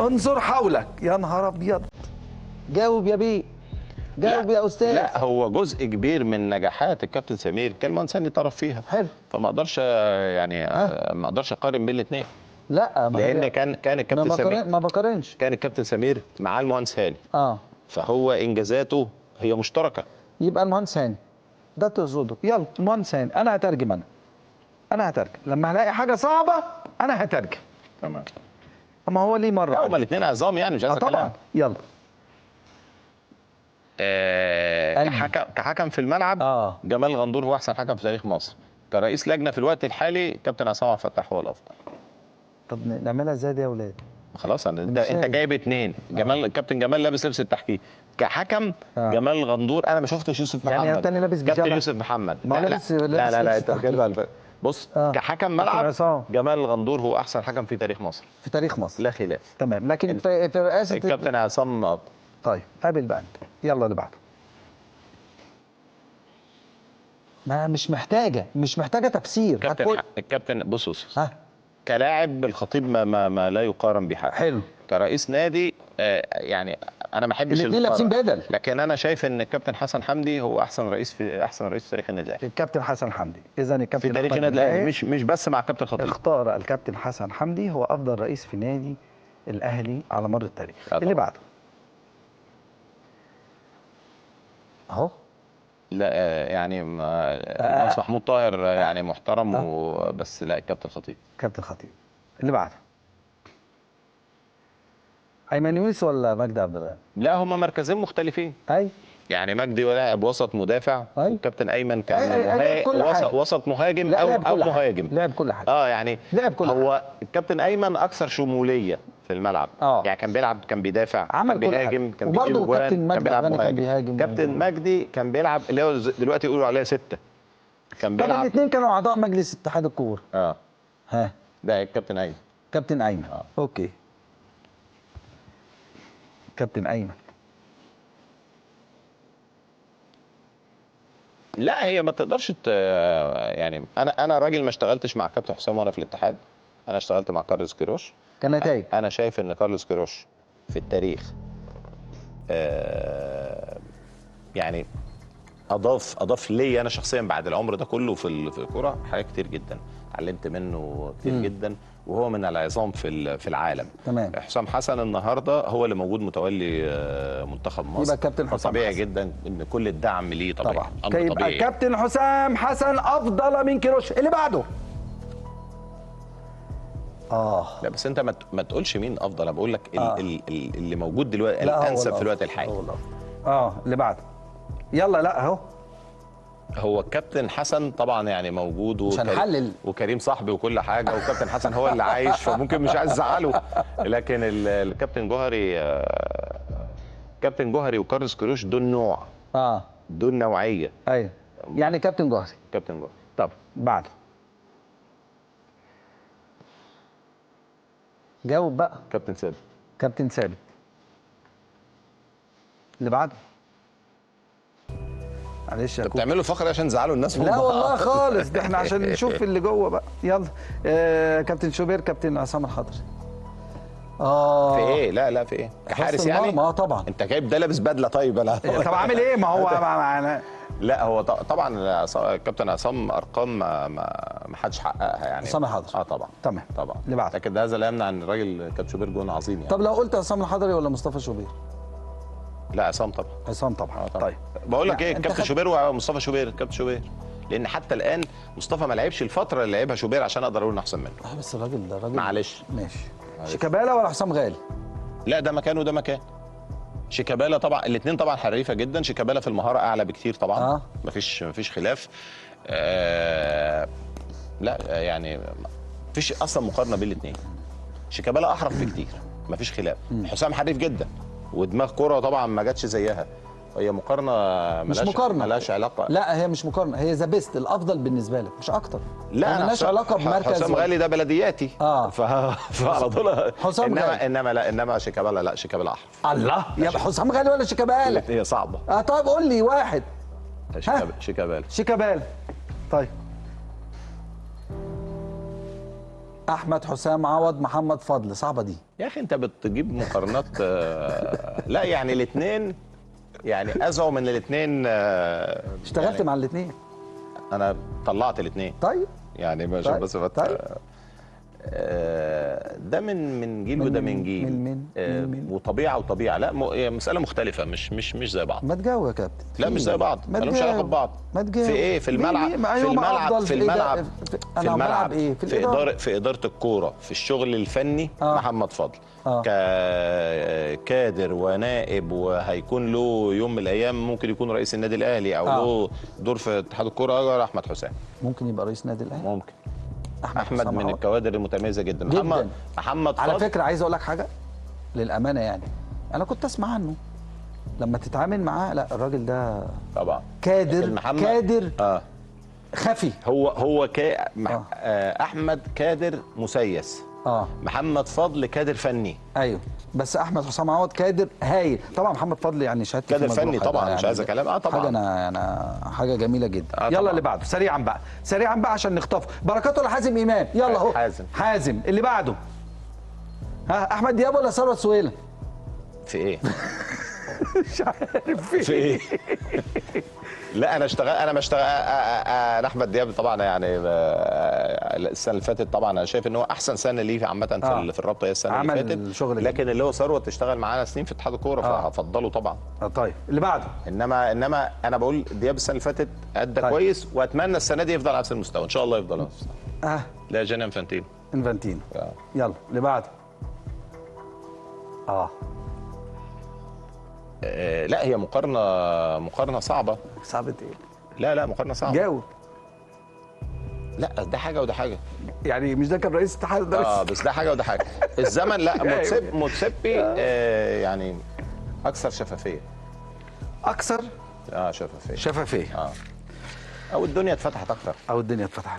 انظر حولك. يا نهار ابيض. جاوب يا بيه، جاوب يا استاذ. لا هو جزء كبير من نجاحات الكابتن سمير كان مهندساني طرف فيها. حلو. فما اقدرش يعني ما اقدرش اقارن بين الاثنين. لا لان كان الكابتن سمير ما بقارنش. كان الكابتن سمير مع المهندس هاني. فهو انجازاته هي مشتركه. يبقى المهندس هاني ده تقصده. يلا المهندس هاني. انا هترجم. انا هترجم لما هلاقي حاجه صعبه. انا هترجم. تمام. اما هو ليه مره هما الاثنين عظام يعني مش عايز طبعا. يلا. كحكم في الملعب جمال غندور هو احسن حكم في تاريخ مصر. كرئيس لجنه في الوقت الحالي كابتن عصام عبد الفتاح هو الافضل. طب نعملها ازاي دي يا اولاد؟ خلاص انت جايب اثنين. الكابتن جمال لابس لبس التحكيم. كحكم جمال غندور انا ما شفتش يوسف محمد. يعني الثاني لابس بيجامه. كابتن يوسف محمد. لا انت كده بص كحكم ملعب جمال غندور هو احسن حكم في تاريخ مصر. في تاريخ مصر لا خلاف. تمام. لكن في رئاسه الكابتن عصام. طيب قابل بقى انت. يلا اللي بعده. ما مش محتاجه تفسير. الكابتن بص كلاعب الخطيب ما لا يقارن بحاجه. حلو. كرئيس نادي يعني انا ما احبش الاثنين لابسين بدل. لكن انا شايف ان الكابتن حسن حمدي هو احسن رئيس في تاريخ النادي الاهلي. الكابتن حسن حمدي. اذا الكابتن في تاريخ النادي الاهلي مش بس مع الكابتن الخطيب. اختار الكابتن حسن حمدي هو افضل رئيس في نادي الاهلي على مر التاريخ. اللي بعده اهو. لا يعني المهندس محمود طاهر يعني محترم بس لا الكابتن الخطيب. كابتن الخطيب. اللي بعده ايمن يونس ولا مجدي عبد الغني؟ لا هما مركزين مختلفين. يعني مجدي لاعب وسط مدافع. والكابتن ايمن كان وسط مهاجم او مهاجم. لعب كل حاجه. يعني لعب كل هو حاجة. الكابتن ايمن اكثر شموليه في الملعب. يعني كان بيلعب كان بيدافع عمل كان بيهاجم كان بيجيب جوان كان بيلعب مهاجم. كان بيهاجم. كابتن مجدي كان بيلعب اللي هو دلوقتي يقولوا عليها 6. كان بيلعب. طبعا الاثنين كانوا اعضاء مجلس اتحاد الكوره. ده الكابتن ايمن. كابتن ايمن. اوكي. كابتن ايمن. لا هي ما تقدرش يعني انا راجل ما اشتغلتش مع كابتن حسام وانا في الاتحاد. انا اشتغلت مع كارلوس كيروش. كنتائج. انا شايف ان كارلوس كيروش في التاريخ يعني اضاف لي انا شخصيا بعد العمر ده كله في الكوره حاجات كتير جدا. اتعلمت منه كتير جدا وهو من العظام في العالم. تمام. حسام حسن النهارده هو اللي موجود متولي منتخب مصر. يبقى كابتن حسام طبيعي جدا ان كل الدعم ليه طبيعي. طبعا. يبقى كابتن حسام حسن افضل من كيروش. اللي بعده لا بس انت ما تقولش مين افضل. انا بقول لك اللي موجود دلوقتي الانسب في الوقت الحالي. اللي بعده. يلا. لا اهو هو الكابتن حسن طبعا يعني موجود مش هنحلل. وكريم صاحبي وكل حاجه وكابتن حسن هو اللي عايش فممكن مش عايز ازعله. لكن الكابتن جوهري وكارلوس كيروش دول نوع. دول نوعيه. ايوه يعني كابتن جوهري. طب بعده. جاوب بقى. كابتن ثابت. اللي بعده. معلش انت بتعملوا فخر عشان تزعلوا الناس. لا والله خالص. ده احنا عشان نشوف اللي جوه بقى. يلا. كابتن شوبير. كابتن عصام الحضري. في ايه؟ لا في ايه؟ كحارس يعني؟ طبعا. انت جايب ده لابس بدله. طيب طب عامل ايه؟ ما هو لا هو طبعا الكابتن عصام ارقام ما حدش حققها يعني. عصام الحضري. طبعا. تمام. اللي بعد. لكن هذا لا يمنع ان الراجل كابتن شوبير جون عظيم يعني. طب لو قلت عصام الحضري ولا مصطفى شوبير؟ لا عصام طبعا. عصام طبعا. طيب بقول لك ايه كابتن شوبير ومصطفى شوبير. كابتن شوبير لان حتى الان مصطفى ما لعبش الفتره اللي لعبها شوبير عشان اقدر اقول انه احسن منه. بس الراجل ده راجل. معلش. ماشي. شيكابالا ولا حسام غالي؟ لا ده مكان وده مكان. شيكابالا طبعا الاثنين طبعا حريفه جدا. شيكابالا في المهاره اعلى بكتير طبعا. مفيش خلاف. لا يعني مفيش اصلا مقارنه بين الاثنين. شيكابالا احرف بكتير مفيش خلاف. حسام حريف جدا ودماغ كرة طبعا ما جاتش زيها. هي مقارنه ملهاش علاقه. لا هي مش مقارنه. هي ذا بيست الافضل بالنسله لك مش اكتر. لا مالهاش علاقه بمركز. حسام غالي ده بلدياتي. فعلى طول. حسام غالي. انما شيكابالا لا شيكابالا احرف. الله. يبقى حسام غالي ولا شيكابالا؟ هي صعبه. طيب قول لي واحد. شيكابالا. طيب احمد حسام عوض، محمد فضل، صعبه دي يا اخي انت بتجيب مقارنات لا يعني الاثنين يعني ازعوا من الاثنين. اشتغلت يعني مع الاثنين. انا طلعت الاثنين طيب يعني ما طيب. بس طيب. ده من جيل وده من جيل. من وطبيعه وطبيعه، لا هي مساله مختلفه، مش زي بعض. ما تجاوب يا كابتن. لا مش زي بعض، ما لهمش علاقه ببعض. ما تجاوب. في ايه؟ في الملعب، في الملعب، في الملعب، في الملعب، ايه؟ في اداره الكوره، في الشغل الفني. محمد فضل ككادر ونائب، وهيكون له يوم من الايام ممكن يكون رئيس النادي الاهلي او له دور في اتحاد الكوره. احمد حسام ممكن يبقى رئيس النادي الاهلي، ممكن. احمد من الكوادر المتميزه جدا. محمد فضل على فكره عايز اقول لك حاجه للامانه، يعني انا كنت اسمع عنه لما تتعامل معاه، لا الراجل ده طبعا كادر خفي. هو احمد كادر مسيس. محمد فضل كادر فني. ايوه، بس احمد حسام عوض كادر هايل طبعا. محمد فضل يعني شهادتي كادر فني طبعا، يعني مش عايز كلام. طبعا حاجه انا حاجه جميله جدا. يلا اللي بعده سريعا بقى، سريعا بقى عشان نخطف. بركات ولا حازم امام؟ يلا اهو حازم. اللي بعده احمد دياب ولا ثروت سويلم؟ في ايه؟ مش عارف في ايه. لا انا ما اشتغل. انا احمد دياب طبعا يعني السنه اللي فاتت طبعا انا شايف ان هو احسن سنه ليه عامه في الرابطه هي السنه اللي فاتت. لكن اللي هو ثروت اشتغل معانا سنين في اتحاد الكوره فهفضله طبعا. طيب اللي بعده. انما انا بقول دياب السنه اللي فاتت ادى كويس، واتمنى السنه دي يفضل على نفس المستوى ان شاء الله. يفضل على نفس المستوى. لا جانا انفانتينو. يلا اللي بعده. لا هي مقارنه صعبه. صعبه ايه؟ لا مقارنه صعبه. جاوب. لا ده حاجه وده حاجه. يعني مش ده كان رئيس اتحاد ده بس ده حاجه وده حاجه. الزمن لا موتسيبي يعني اكثر شفافيه. اكثر شفافيه. او الدنيا اتفتحت اكتر. او الدنيا اتفتحت.